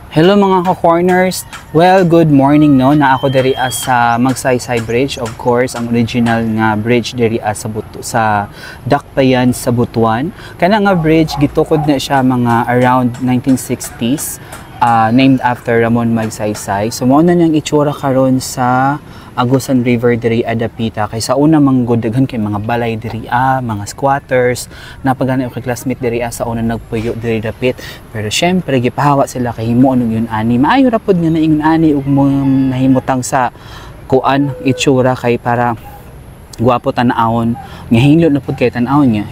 Hello mga ka-corners. Well, good morning no. Na ako diri sa Magsaysay Bridge. Of course, ang original nga bridge diri sa Dakbayan sa Butuan. Kana nga bridge gitukod na siya mga around 1960s. Named after Ramon Magsaysay. So mao na niyang itsura karon sa Agusan River diri Adapita kay sa una manggudaghan kay mga balay diri mga squatters napagana og classmate diri sa una nagpuyo diri dapit, pero syempre gipahawa sila kay himuon og yun ani maayo ra pud nga naingon ani ug nahimutang sa kuan itsura kay para guwapo tan-awon nga hinglo na pud kay tan-awon nga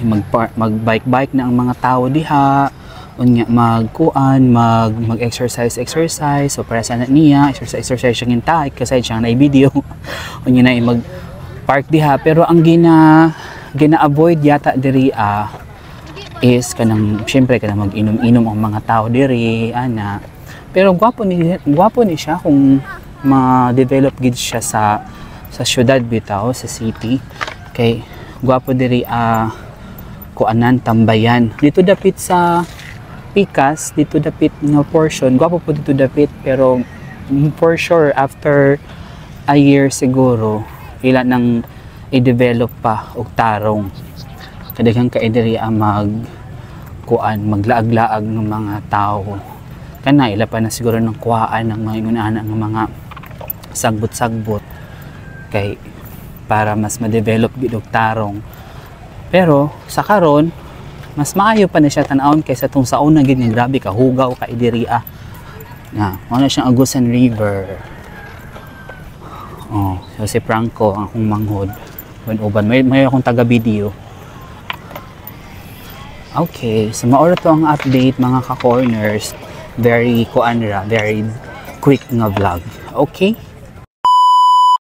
mag-bike na ang mga tawo diha unya mag-exercise so para sana niya exercise siya ngintay kasi siya na video unya na mag-park diha, pero ang gina-avoid yata diri is kanang syempre kanang mag-inom-inom ang mga tao diri ana, pero gwapo ni siya kung ma-develop gid siya sa syudad bitaw sa city kay gwapo diri kuanan tambayan dito dapit sa Pikas, dito dapit nga portion, gwapo po dito dapit, pero for sure after a year siguro ila nang i-develop pa og tarong kadaghan ka diri maglaag-laag ng mga tao kana ila pa na siguro ng kuhaan ng mga ingunana ng mga sagbot-sagbot kay para mas ma-develop gid og tarong, pero sa karon mas maayo pa na siya tan-awon kaysa tong sa una gid nga grabe ka hugaw ka diri na ano siyang Agusan River. So si Franco ang akong manghod when uban may akong taga video. Okay, so maura to ang update mga ka-corners, very quick nga vlog. Okay.